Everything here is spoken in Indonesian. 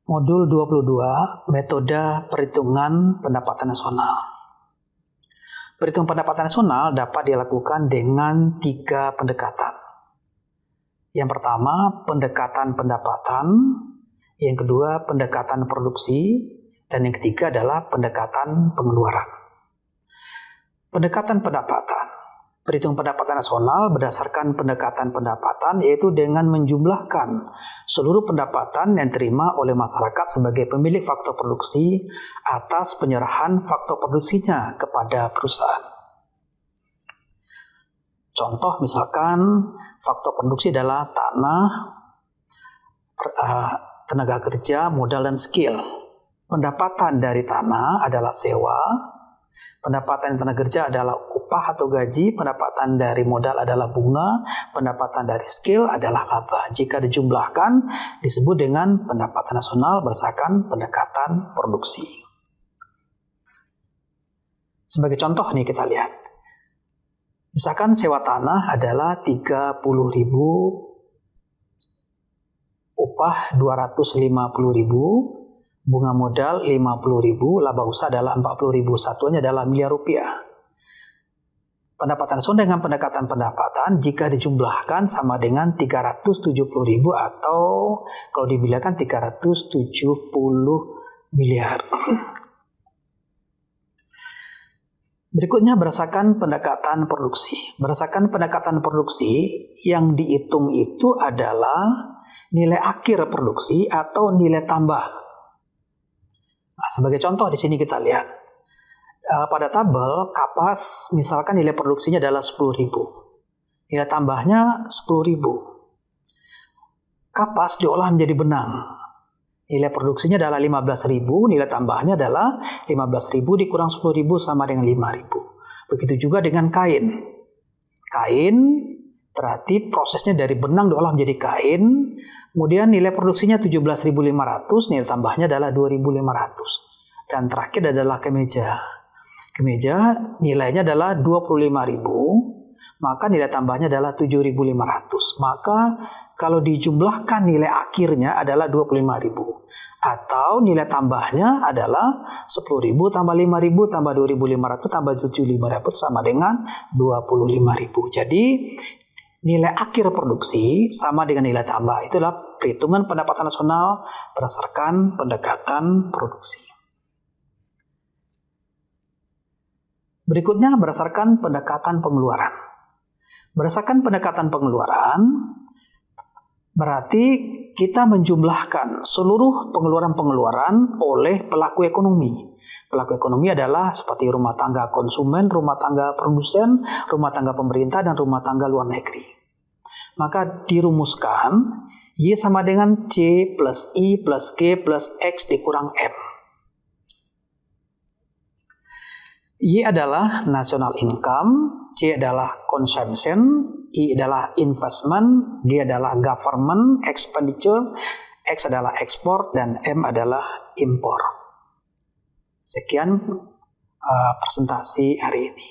Modul 22, Metode Perhitungan Pendapatan Nasional. Perhitungan pendapatan nasional dapat dilakukan dengan 3 pendekatan. Yang pertama, pendekatan pendapatan. Yang kedua, pendekatan produksi. Dan yang ketiga adalah pendekatan pengeluaran. Pendekatan pendapatan. Perhitungan pendapatan nasional berdasarkan pendekatan pendapatan, yaitu dengan menjumlahkan seluruh pendapatan yang diterima oleh masyarakat sebagai pemilik faktor produksi atas penyerahan faktor produksinya kepada perusahaan. Contoh misalkan faktor produksi adalah tanah, tenaga kerja, modal, dan skill. Pendapatan dari tanah adalah sewa. Pendapatan tenaga kerja adalah upah atau gaji, pendapatan dari modal adalah bunga, pendapatan dari skill adalah laba. Jika dijumlahkan, disebut dengan pendapatan nasional berdasarkan pendekatan produksi. Sebagai contoh nih kita lihat. Misalkan sewa tanah adalah 30.000, upah 250.000, bunga modal 50.000, laba usaha adalah 40.000, satuannya adalah miliar rupiah. Pendapatan nasional dengan pendekatan pendapatan jika dijumlahkan sama dengan 370.000 atau kalau dibilangkan 370 miliar. Berikutnya berdasarkan pendekatan produksi. Berdasarkan pendekatan produksi yang dihitung itu adalah nilai akhir produksi atau nilai tambah. Nah, sebagai contoh di sini kita lihat pada tabel kapas misalkan nilai produksinya adalah 10.000, nilai tambahnya 10.000. Kapas diolah menjadi benang, nilai produksinya adalah 15.000, nilai tambahnya adalah 15.000 dikurang 10.000 sama dengan 5.000. Begitu juga dengan kain. Kain berarti prosesnya dari benang diolah menjadi kain. Kemudian nilai produksinya 17.500, nilai tambahnya adalah 2.500. Dan terakhir adalah kemeja. Kemeja nilainya adalah 25.000, maka nilai tambahnya adalah 7.500. Maka kalau dijumlahkan nilai akhirnya adalah 25.000. Atau nilai tambahnya adalah 10.000 tambah 5.000 tambah 2.500 tambah 7.500 sama dengan 25.000. Jadi nilai akhir produksi sama dengan nilai tambah. Itulah perhitungan pendapatan nasional berdasarkan pendekatan produksi. Berikutnya berdasarkan pendekatan pengeluaran. Berdasarkan pendekatan pengeluaran, berarti kita menjumlahkan seluruh pengeluaran-pengeluaran oleh pelaku ekonomi. Pelaku ekonomi adalah seperti rumah tangga konsumen, rumah tangga produsen, rumah tangga pemerintah, dan rumah tangga luar negeri. Maka dirumuskan Y sama dengan C plus I plus G plus X dikurang M. Y adalah national income, C adalah consumption, I adalah investment, G adalah government expenditure, X adalah export, dan M adalah import. Sekian presentasi hari ini.